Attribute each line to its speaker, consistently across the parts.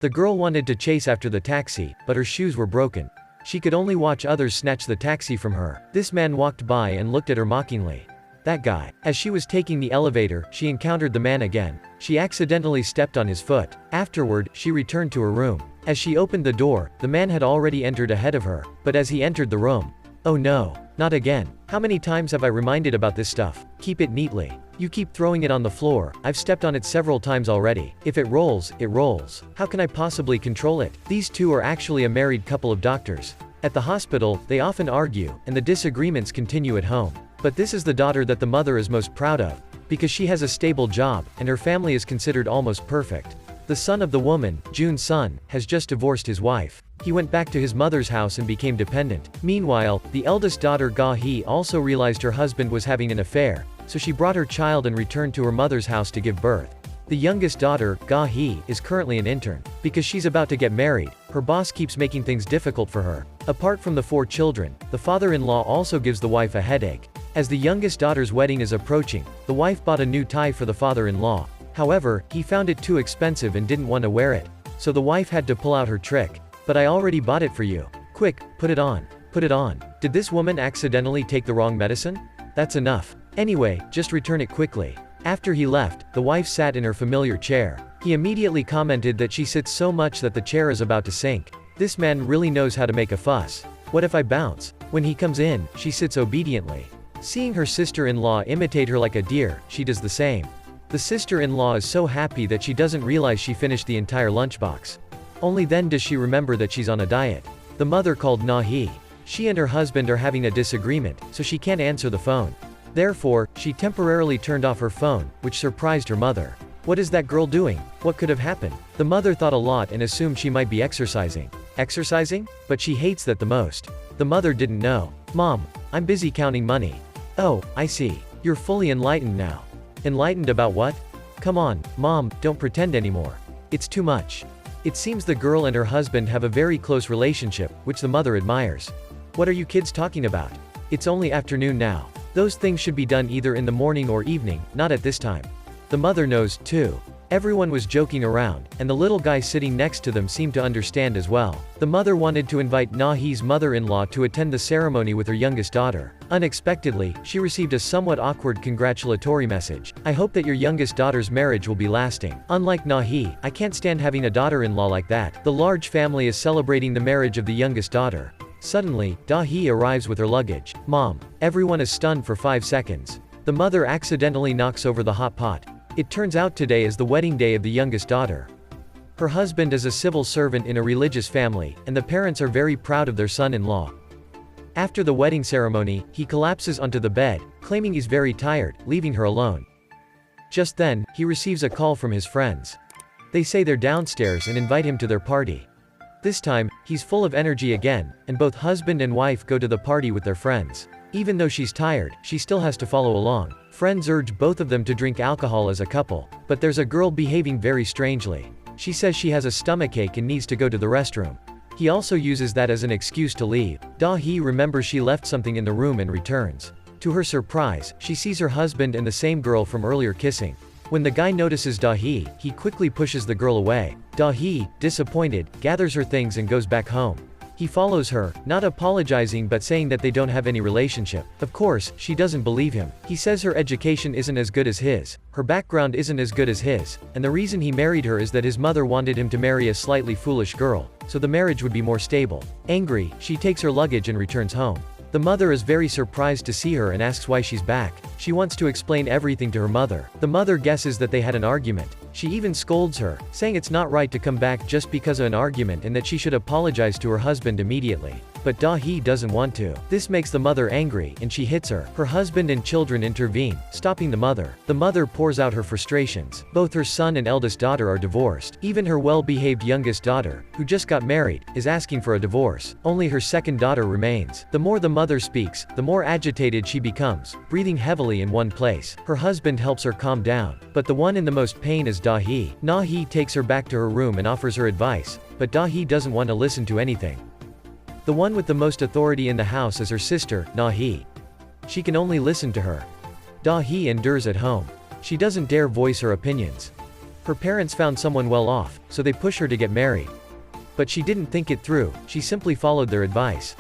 Speaker 1: The girl wanted to chase after the taxi, but her shoes were broken. She could only watch others snatch the taxi from her. This man walked by and looked at her mockingly. That guy. As she was taking the elevator, she encountered the man again. She accidentally stepped on his foot. Afterward, she returned to her room. As she opened the door, the man had already entered ahead of her, but as he entered the room, "Oh no, not again. How many times have I reminded about this stuff? Keep it neatly. You keep throwing it on the floor. I've stepped on it several times already. If it rolls, it rolls. How can I possibly control it?" These two are actually a married couple of doctors. At the hospital, they often argue, and the disagreements continue at home. But this is the daughter that the mother is most proud of, because she has a stable job, and her family is considered almost perfect. The son of the woman, Jun's son, has just divorced his wife. He went back to his mother's house and became dependent. Meanwhile, the eldest daughter Ga-hee also realized her husband was having an affair, so she brought her child and returned to her mother's house to give birth. The youngest daughter, Ga-hee, is currently an intern. Because she's about to get married, her boss keeps making things difficult for her. Apart from the 4 children, the father-in-law also gives the wife a headache. As the youngest daughter's wedding is approaching, the wife bought a new tie for the father-in-law. However, he found it too expensive and didn't want to wear it. So the wife had to pull out her trick. "But I already bought it for you. Quick, put it on. Put it on." Did this woman accidentally take the wrong medicine? That's enough. Anyway, just return it quickly. After he left, the wife sat in her familiar chair. He immediately commented that she sits so much that the chair is about to sink. This man really knows how to make a fuss. What if I bounce? When he comes in, she sits obediently. Seeing her sister-in-law imitate her like a deer, she does the same. The sister-in-law is so happy that she doesn't realize she finished the entire lunchbox. Only then does she remember that she's on a diet. The mother called Na-hee. She and her husband are having a disagreement, so she can't answer the phone. Therefore, she temporarily turned off her phone, which surprised her mother. What is that girl doing? What could have happened? The mother thought a lot and assumed she might be exercising. Exercising? But she hates that the most. The mother didn't know. "Mom, I'm busy counting money." "Oh, I see. You're fully enlightened now." Enlightened about what? Come on, Mom, don't pretend anymore. It's too much. It seems the girl and her husband have a very close relationship, which the mother admires. What are you kids talking about? It's only afternoon now. Those things should be done either in the morning or evening, not at this time. The mother knows, too. Everyone was joking around, and the little guy sitting next to them seemed to understand as well. The mother wanted to invite Na-hee's mother-in-law to attend the ceremony with her youngest daughter. Unexpectedly, she received a somewhat awkward congratulatory message. "I hope that your youngest daughter's marriage will be lasting. Unlike Na-hee, I can't stand having a daughter-in-law like that." The large family is celebrating the marriage of the youngest daughter. Suddenly, Da-hee arrives with her luggage. "Mom." Everyone is stunned for 5 seconds. The mother accidentally knocks over the hot pot. It turns out today is the wedding day of the youngest daughter. Her husband is a civil servant in a religious family, and the parents are very proud of their son-in-law. After the wedding ceremony, he collapses onto the bed, claiming he's very tired, leaving her alone. Just then, he receives a call from his friends. They say they're downstairs and invite him to their party. This time, he's full of energy again, and both husband and wife go to the party with their friends. Even though she's tired, she still has to follow along. Friends urge both of them to drink alcohol as a couple, but there's a girl behaving very strangely. She says she has a stomachache and needs to go to the restroom. He also uses that as an excuse to leave. Da-hee remembers she left something in the room and returns. To her surprise, she sees her husband and the same girl from earlier kissing. When the guy notices Da-hee, he quickly pushes the girl away. Da-hee, disappointed, gathers her things and goes back home. He follows her, not apologizing but saying that they don't have any relationship. Of course, she doesn't believe him. He says her education isn't as good as his, her background isn't as good as his, and the reason he married her is that his mother wanted him to marry a slightly foolish girl, so the marriage would be more stable. Angry, she takes her luggage and returns home. The mother is very surprised to see her and asks why she's back. She wants to explain everything to her mother. The mother guesses that they had an argument. She even scolds her, saying it's not right to come back just because of an argument and that she should apologize to her husband immediately. But Da-hee doesn't want to. This makes the mother angry, and she hits her. Her husband and children intervene, stopping the mother. The mother pours out her frustrations. Both her son and eldest daughter are divorced. Even her well-behaved youngest daughter, who just got married, is asking for a divorce. Only her second daughter remains. The more the mother speaks, the more agitated she becomes, breathing heavily in one place. Her husband helps her calm down, but the one in the most pain is Da-hee. Na-hee takes her back to her room and offers her advice, but Da-hee doesn't want to listen to anything. The one with the most authority in the house is her sister, Na-hee. She can only listen to her. Da-hee endures at home. She doesn't dare voice her opinions. Her parents found someone well off, so they push her to get married. But she didn't think it through, she simply followed their advice.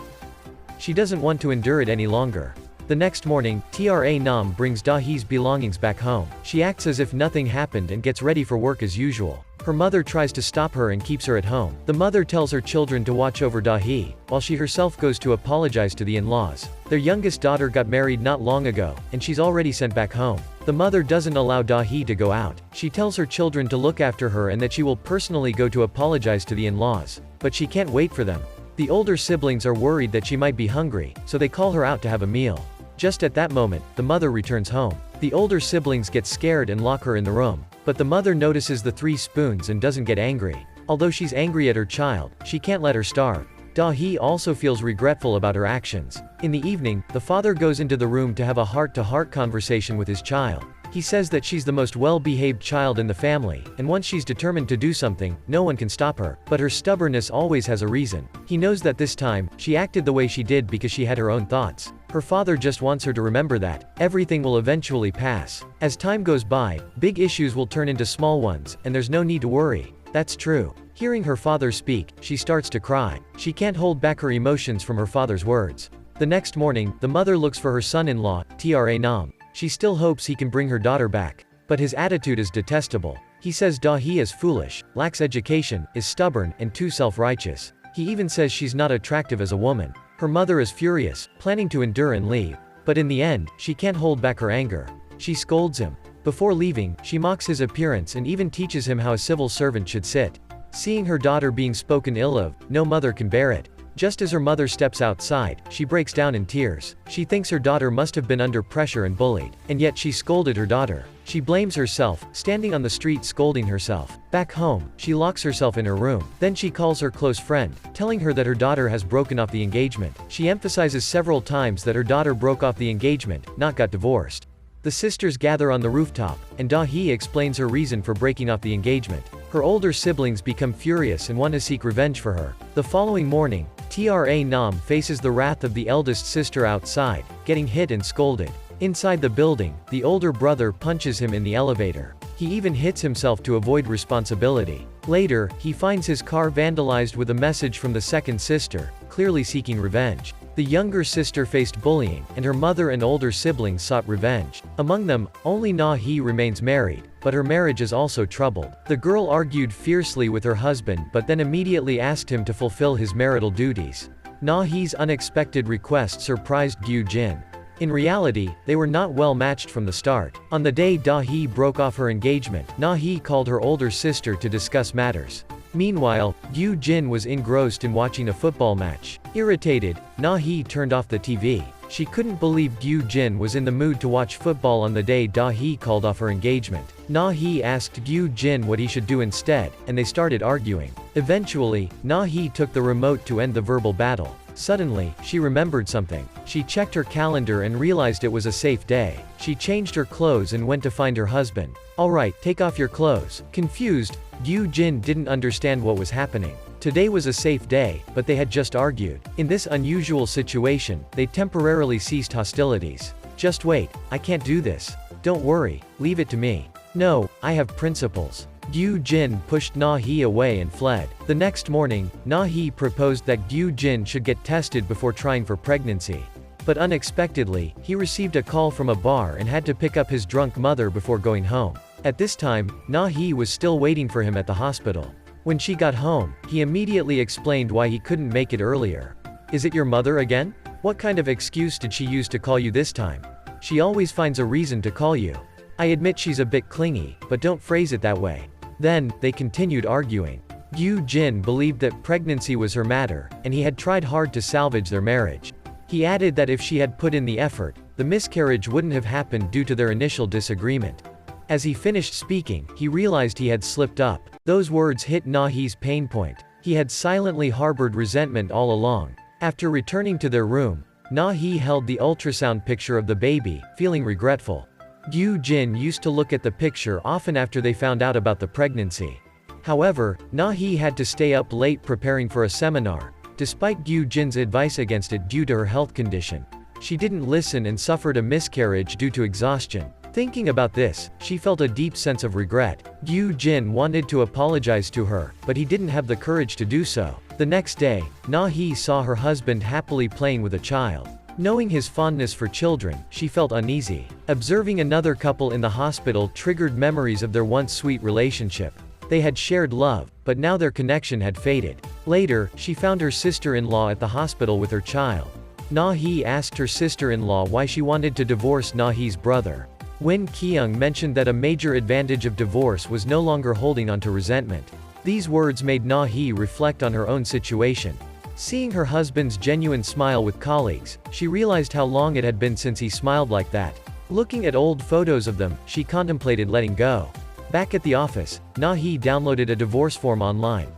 Speaker 1: She doesn't want to endure it any longer. The next morning, Tra Nam brings Da-hee's belongings back home. She acts as if nothing happened and gets ready for work as usual. Her mother tries to stop her and keeps her at home. The mother tells her children to watch over Da-hee, while she herself goes to apologize to the in-laws. Their youngest daughter got married not long ago, and she's already sent back home. The mother doesn't allow Da-hee to go out. She tells her children to look after her and that she will personally go to apologize to the in-laws. But she can't wait for them. The older siblings are worried that she might be hungry, so they call her out to have a meal. Just at that moment, the mother returns home. The older siblings get scared and lock her in the room. But the mother notices the 3 spoons and doesn't get angry. Although she's angry at her child, she can't let her starve. Da-hee also feels regretful about her actions. In the evening, the father goes into the room to have a heart-to-heart conversation with his child. He says that she's the most well-behaved child in the family, and once she's determined to do something, no one can stop her. But her stubbornness always has a reason. He knows that this time, she acted the way she did because she had her own thoughts. Her father just wants her to remember that everything will eventually pass. As time goes by, big issues will turn into small ones, and there's no need to worry. That's true. Hearing her father speak, she starts to cry. She can't hold back her emotions from her father's words. The next morning, the mother looks for her son-in-law, Tra Nam. She still hopes he can bring her daughter back. But his attitude is detestable. He says Da-hee is foolish, lacks education, is stubborn, and too self-righteous. He even says she's not attractive as a woman. Her mother is furious, planning to endure and leave. But in the end, she can't hold back her anger. She scolds him. Before leaving, she mocks his appearance and even teaches him how a civil servant should sit. Seeing her daughter being spoken ill of, no mother can bear it. Just as her mother steps outside, she breaks down in tears. She thinks her daughter must have been under pressure and bullied, and yet she scolded her daughter. She blames herself, standing on the street scolding herself. Back home, she locks herself in her room. Then she calls her close friend, telling her that her daughter has broken off the engagement. She emphasizes several times that her daughter broke off the engagement, not got divorced. The sisters gather on the rooftop, and Da-hee explains her reason for breaking off the engagement. Her older siblings become furious and want to seek revenge for her. The following morning, Tra Nam faces the wrath of the eldest sister outside, getting hit and scolded. Inside the building, the older brother punches him in the elevator. He even hits himself to avoid responsibility. Later, he finds his car vandalized with a message from the second sister, clearly seeking revenge. The younger sister faced bullying, and her mother and older siblings sought revenge. Among them, only Na-hee remains married, but her marriage is also troubled. The girl argued fiercely with her husband but then immediately asked him to fulfill his marital duties. Na-hee's unexpected request surprised Gyu-jin. In reality, they were not well matched from the start. On the day Da-hee broke off her engagement, Na-hee called her older sister to discuss matters. Meanwhile, Gyu-jin was engrossed in watching a football match. Irritated, Na-hee turned off the TV. She couldn't believe Gyu-jin was in the mood to watch football on the day Da-hee called off her engagement. Na-hee asked Gyu-jin what he should do instead, and they started arguing. Eventually, Na-hee took the remote to end the verbal battle. Suddenly, she remembered something. She checked her calendar and realized it was a safe day. She changed her clothes and went to find her husband. "Alright, take off your clothes." Confused, Gyu-jin didn't understand what was happening. Today was a safe day, but they had just argued. In this unusual situation, they temporarily ceased hostilities. "Just wait, I can't do this." "Don't worry, leave it to me." "No, I have principles." Gyu-jin pushed Na-hee away and fled. The next morning, Na-hee proposed that Gyu-jin should get tested before trying for pregnancy. But unexpectedly, he received a call from a bar and had to pick up his drunk mother before going home. At this time, Na-hee was still waiting for him at the hospital. When she got home, he immediately explained why he couldn't make it earlier. "Is it your mother again? What kind of excuse did she use to call you this time? She always finds a reason to call you." "I admit she's a bit clingy, but don't phrase it that way." Then, they continued arguing. Gyu-jin believed that pregnancy was her matter, and he had tried hard to salvage their marriage. He added that if she had put in the effort, the miscarriage wouldn't have happened due to their initial disagreement. As he finished speaking, he realized he had slipped up. Those words hit Na-hee's pain point. He had silently harbored resentment all along. After returning to their room, Na-hee held the ultrasound picture of the baby, feeling regretful. Gyu-jin used to look at the picture often after they found out about the pregnancy. However, Na-hee had to stay up late preparing for a seminar, despite Gyu-jin's advice against it due to her health condition. She didn't listen and suffered a miscarriage due to exhaustion. Thinking about this, she felt a deep sense of regret. Gyu Jin wanted to apologize to her, but he didn't have the courage to do so. The next day, Na-hee saw her husband happily playing with a child. Knowing his fondness for children, she felt uneasy. Observing another couple in the hospital triggered memories of their once sweet relationship. They had shared love, but now their connection had faded. Later, she found her sister-in-law at the hospital with her child. Na-hee asked her sister-in-law why she wanted to divorce Na-hee's brother. Win Kyung mentioned that a major advantage of divorce was no longer holding onto resentment. These words made Na-hee reflect on her own situation. Seeing her husband's genuine smile with colleagues, she realized how long it had been since he smiled like that. Looking at old photos of them, she contemplated letting go. Back at the office, Na-hee downloaded a divorce form online.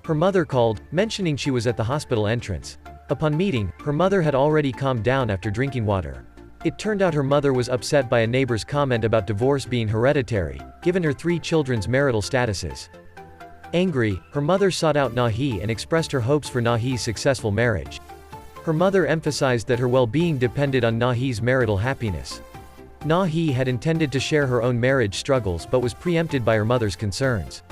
Speaker 1: Her mother called, mentioning she was at the hospital entrance. Upon meeting, her mother had already calmed down after drinking water. It turned out her mother was upset by a neighbor's comment about divorce being hereditary, given her 3 children's marital statuses. Angry, her mother sought out Na-hee and expressed her hopes for Na-hee's successful marriage. Her mother emphasized that her well-being depended on Na-hee's marital happiness. Na-hee had intended to share her own marriage struggles but was preempted by her mother's concerns.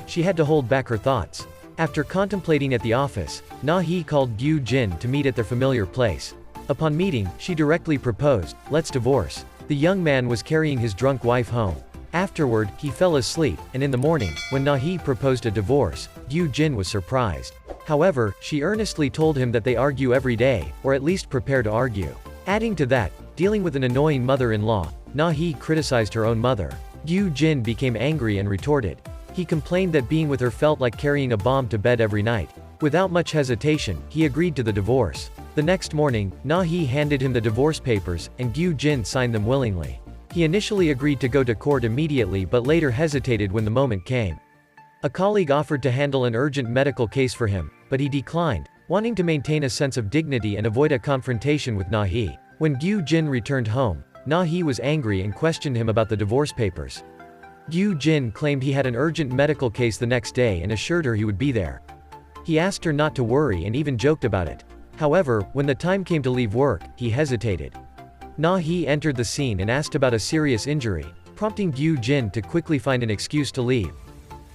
Speaker 1: She had to hold back her thoughts. After contemplating at the office, Na-hee called Gyu Jin to meet at their familiar place. Upon meeting, she directly proposed, "Let's divorce." The young man was carrying his drunk wife home. Afterward, he fell asleep, and in the morning, when Na-hee proposed a divorce, Gyu Jin was surprised. However, she earnestly told him that they argue every day, or at least prepare to argue. Adding to that, dealing with an annoying mother-in-law, Na-hee criticized her own mother. Gyu Jin became angry and retorted. He complained that being with her felt like carrying a bomb to bed every night. Without much hesitation, he agreed to the divorce. The next morning, Na-hee handed him the divorce papers, and Gyu Jin signed them willingly. He initially agreed to go to court immediately but later hesitated when the moment came. A colleague offered to handle an urgent medical case for him, but he declined, wanting to maintain a sense of dignity and avoid a confrontation with Na-hee. When Gyu Jin returned home, Na-hee was angry and questioned him about the divorce papers. Gyu Jin claimed he had an urgent medical case the next day and assured her he would be there. He asked her not to worry and even joked about it. However, when the time came to leave work, he hesitated. Na-hee entered the scene and asked about a serious injury, prompting Gyu Jin to quickly find an excuse to leave.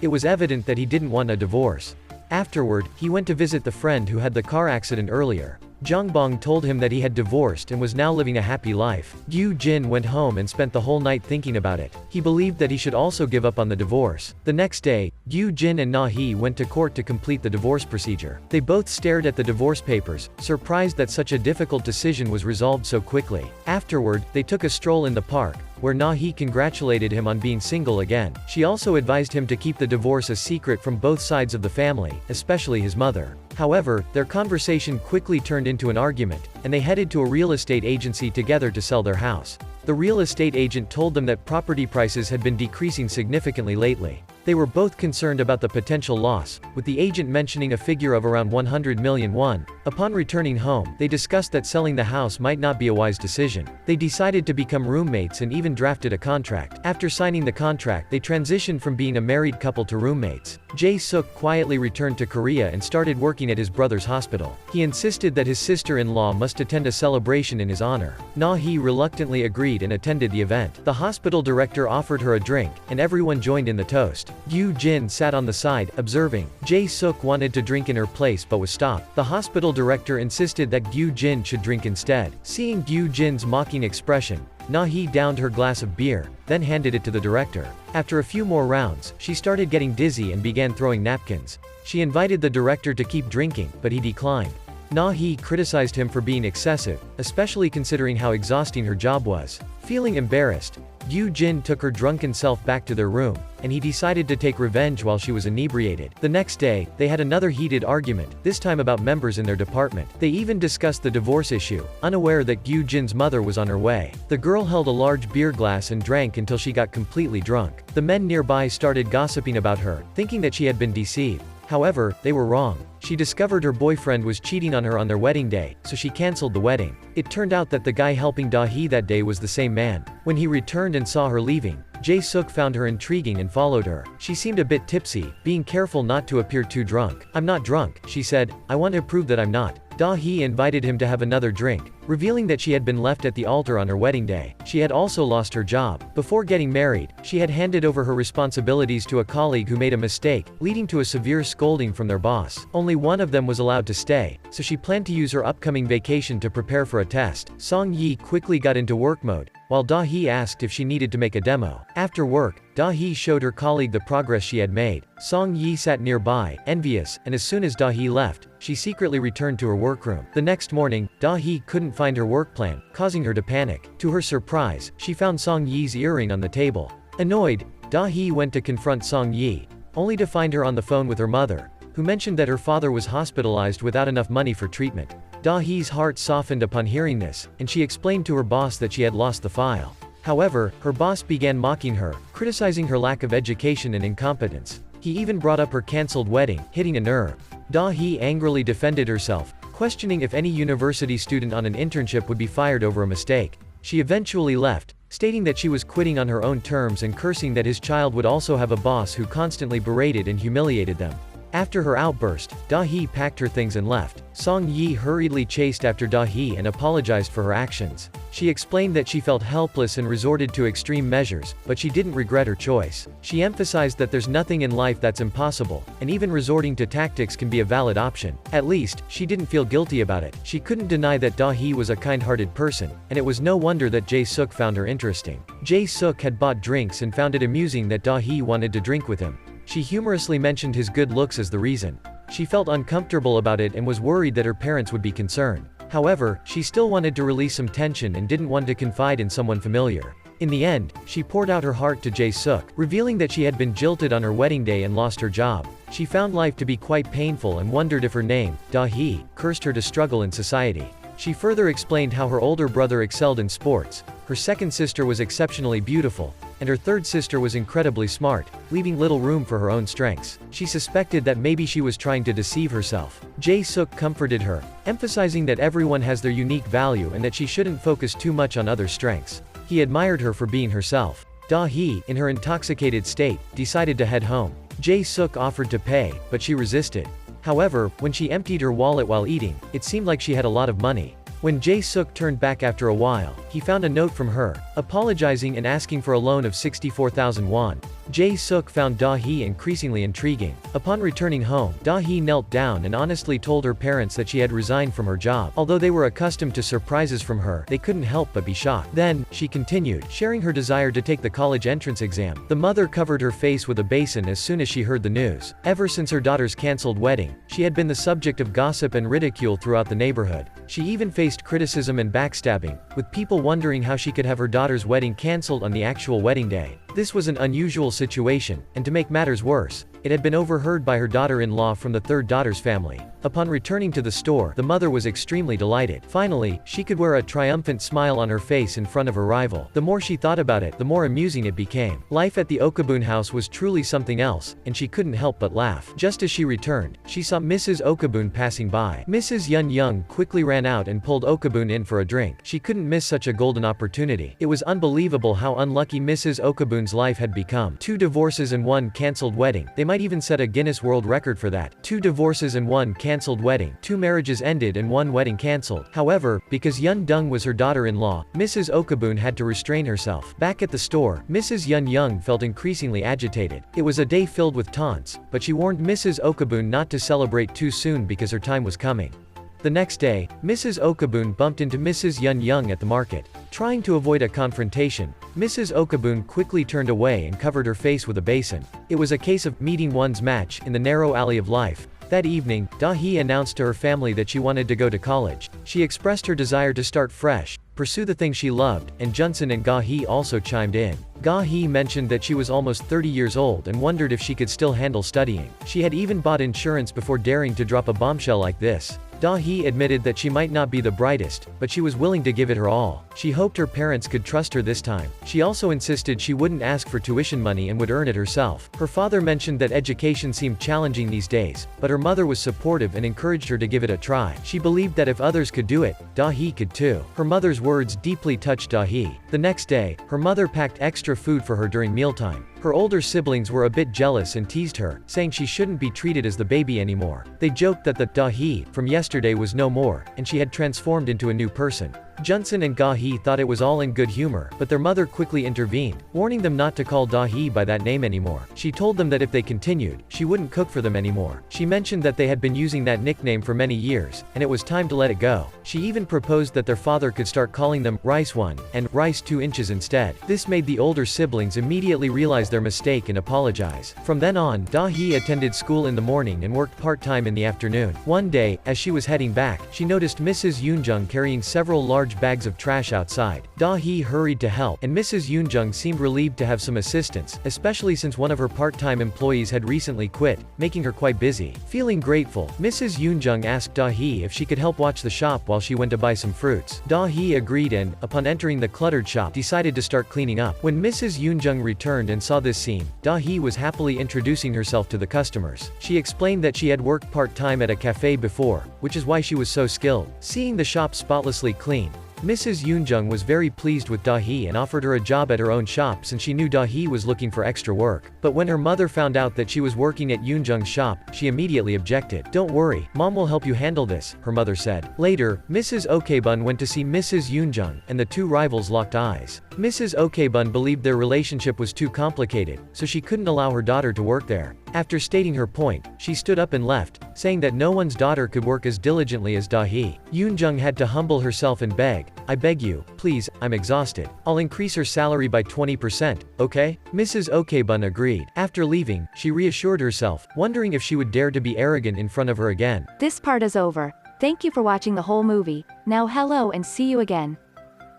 Speaker 1: It was evident that he didn't want a divorce. Afterward, he went to visit the friend who had the car accident earlier. Jongbong told him that he had divorced and was now living a happy life. Gyu Jin went home and spent the whole night thinking about it. He believed that he should also give up on the divorce. The next day, Gyu Jin and Na-hee went to court to complete the divorce procedure. They both stared at the divorce papers, surprised that such a difficult decision was resolved so quickly. Afterward, they took a stroll in the park, where Na-hee congratulated him on being single again. She also advised him to keep the divorce a secret from both sides of the family, especially his mother. However, their conversation quickly turned into an argument, and they headed to a real estate agency together to sell their house. The real estate agent told them that property prices had been decreasing significantly lately. They were both concerned about the potential loss, with the agent mentioning a figure of around 100 million won. Upon returning home, they discussed that selling the house might not be a wise decision. They decided to become roommates and even drafted a contract. After signing the contract, they transitioned from being a married couple to roommates. Jae-suk quietly returned to Korea and started working at his brother's hospital. He insisted that his sister-in-law must attend a celebration in his honor. Na-hee reluctantly agreed and attended the event. The hospital director offered her a drink, and everyone joined in the toast. Gyu Jin sat on the side, observing. Jae-suk wanted to drink in her place but was stopped. The hospital director insisted that Gyu Jin should drink instead. Seeing Gyu Jin's mocking expression, Na-hee downed her glass of beer, then handed it to the director. After a few more rounds, she started getting dizzy and began throwing napkins. She invited the director to keep drinking, but he declined. Na-hee criticized him for being excessive, especially considering how exhausting her job was. Feeling embarrassed, Gyu Jin took her drunken self back to their room, and he decided to take revenge while she was inebriated. The next day, they had another heated argument, this time about members in their department. They even discussed the divorce issue, unaware that Gyu Jin's mother was on her way. The girl held a large beer glass and drank until she got completely drunk. The men nearby started gossiping about her, thinking that she had been deceived. However, they were wrong. She discovered her boyfriend was cheating on her on their wedding day, so she cancelled the wedding. It turned out that the guy helping Da-hee that day was the same man. When he returned and saw her leaving, Jae-suk found her intriguing and followed her. She seemed a bit tipsy, being careful not to appear too drunk. "I'm not drunk," she said. "I want to prove that I'm not." Da-hee invited him to have another drink, revealing that she had been left at the altar on her wedding day. She had also lost her job. Before getting married, she had handed over her responsibilities to a colleague who made a mistake, leading to a severe scolding from their boss. Only one of them was allowed to stay, so she planned to use her upcoming vacation to prepare for a test. Song-yi quickly got into work mode, while Da-hee asked if she needed to make a demo. After work, Da-hee showed her colleague the progress she had made. Song-yi sat nearby, envious, and as soon as Da-hee left, she secretly returned to her workroom. The next morning, Da-hee couldn't find her work plan, causing her to panic. To her surprise, she found Song-yi's earring on the table. Annoyed, Da-hee went to confront Song-yi, only to find her on the phone with her mother, who mentioned that her father was hospitalized without enough money for treatment. Da-hee's heart softened upon hearing this, and she explained to her boss that she had lost the file. However, her boss began mocking her, criticizing her lack of education and incompetence. He even brought up her cancelled wedding, hitting a nerve. Da-hee angrily defended herself, questioning if any university student on an internship would be fired over a mistake. She eventually left, stating that she was quitting on her own terms and cursing that his child would also have a boss who constantly berated and humiliated them. After her outburst, Da-hee packed her things and left. Song-yi hurriedly chased after Da-hee and apologized for her actions. She explained that she felt helpless and resorted to extreme measures, but she didn't regret her choice. She emphasized that there's nothing in life that's impossible, and even resorting to tactics can be a valid option. At least, she didn't feel guilty about it. She couldn't deny that Da-hee was a kind-hearted person, and it was no wonder that Jae-suk found her interesting. Jae-suk had bought drinks and found it amusing that Da-hee wanted to drink with him. She humorously mentioned his good looks as the reason. She felt uncomfortable about it and was worried that her parents would be concerned. However, she still wanted to release some tension and didn't want to confide in someone familiar. In the end, she poured out her heart to Jae-suk, revealing that she had been jilted on her wedding day and lost her job. She found life to be quite painful and wondered if her name, Da-hee, cursed her to struggle in society. She further explained how her older brother excelled in sports, her second sister was exceptionally beautiful, and her third sister was incredibly smart, leaving little room for her own strengths. She suspected that maybe she was trying to deceive herself. Jae-suk comforted her, emphasizing that everyone has their unique value and that she shouldn't focus too much on other strengths. He admired her for being herself. Da-hee, in her intoxicated state, decided to head home. Jae-suk offered to pay, but she resisted. However, when she emptied her wallet while eating, it seemed like she had a lot of money. When Jae-suk turned back after a while, he found a note from her, apologizing and asking for a loan of 64,000 won. Jae-suk found Da-hee increasingly intriguing. Upon returning home, Da-hee knelt down and honestly told her parents that she had resigned from her job. Although they were accustomed to surprises from her, they couldn't help but be shocked. Then, she continued, sharing her desire to take the college entrance exam. The mother covered her face with a basin as soon as she heard the news. Ever since her daughter's cancelled wedding, she had been the subject of gossip and ridicule throughout the neighborhood. She even faced criticism and backstabbing, with people wondering how she could have her daughter's wedding cancelled on the actual wedding day. This was an unusual situation, and to make matters worse, it had been overheard by her daughter-in-law from the third daughter's family. Upon returning to the store, the mother was extremely delighted. Finally, she could wear a triumphant smile on her face in front of her rival. The more she thought about it, the more amusing it became. Life at the Ok Boon house was truly something else, and she couldn't help but laugh. Just as she returned, she saw Mrs. Ok Boon passing by. Mrs. Yeong quickly ran out and pulled Ok Boon in for a drink. She couldn't miss such a golden opportunity. It was unbelievable how unlucky Mrs. Ok Boon's life had become. 2 divorces and 1 cancelled wedding. They might even set a Guinness World Record for that. 2 divorces and 1 cancelled wedding. 2 marriages ended and 1 wedding cancelled. However, because Yeong Dal was her daughter-in-law, Mrs. Ok Boon had to restrain herself. Back at the store, Mrs. Yeong felt increasingly agitated. It was a day filled with taunts, but she warned Mrs. Ok Boon not to celebrate too soon because her time was coming. The next day, Mrs. Ok Boon bumped into Mrs. Yeong at the market. Trying to avoid a confrontation, Mrs. Ok Boon quickly turned away and covered her face with a basin. It was a case of meeting one's match in the narrow alley of life. That evening, Da-hee announced to her family that she wanted to go to college. She expressed her desire to start fresh, pursue the thing she loved, and Junsun and Ga-hee also chimed in. Ga-hee mentioned that she was almost 30 years old and wondered if she could still handle studying. She had even bought insurance before daring to drop a bombshell like this. Da-hee admitted that she might not be the brightest, but she was willing to give it her all. She hoped her parents could trust her this time. She also insisted she wouldn't ask for tuition money and would earn it herself. Her father mentioned that education seemed challenging these days, but her mother was supportive and encouraged her to give it a try. She believed that if others could do it, Da-hee could too. Her mother's words deeply touched Da-hee. The next day, her mother packed extra food for her during mealtime. Her older siblings were a bit jealous and teased her, saying she shouldn't be treated as the baby anymore. They joked that the Da-hee from yesterday yesterday was no more, and she had transformed into a new person. Junsun and Da-hee thought it was all in good humor, but their mother quickly intervened, warning them not to call Da-hee by that name anymore. She told them that if they continued, she wouldn't cook for them anymore. She mentioned that they had been using that nickname for many years, and it was time to let it go. She even proposed that their father could start calling them Rice 1 and Rice 2 inches instead. This made the older siblings immediately realize their mistake and apologize. From then on, Da-hee attended school in the morning and worked part-time in the afternoon. One day, as she was heading back, she noticed Mrs. Yoonjung carrying several large bags of trash outside. Da-hee hurried to help, and Mrs. Yoonjung seemed relieved to have some assistance, especially since one of her part-time employees had recently quit, making her quite busy. Feeling grateful, Mrs. Yoonjung asked Da-hee if she could help watch the shop while she went to buy some fruits. Da-hee agreed and, upon entering the cluttered shop, decided to start cleaning up. When Mrs. Yoonjung returned and saw this scene, Da-hee was happily introducing herself to the customers. She explained that she had worked part-time at a cafe before, which is why she was so skilled. Seeing the shop spotlessly clean, Mrs. Yoonjung was very pleased with Da-hee and offered her a job at her own shop since she knew Da-hee was looking for extra work. But when her mother found out that she was working at Yoonjung's shop, she immediately objected. "Don't worry, Mom will help you handle this," her mother said. Later, Mrs. Ok Boon went to see Mrs. Yoonjung, and the two rivals locked eyes. Mrs. Ok Boon believed their relationship was too complicated, so she couldn't allow her daughter to work there. After stating her point, she stood up and left, saying that no one's daughter could work as diligently as Da-hee. Yoonjung had to humble herself and beg, "I beg you, please, I'm exhausted. I'll increase her salary by 20%, okay?" Mrs. Ok Boon agreed. After leaving, she reassured herself, wondering if she would dare to be arrogant in front of her again.
Speaker 2: This part is over. Thank you for watching the whole movie. Now hello and see you again.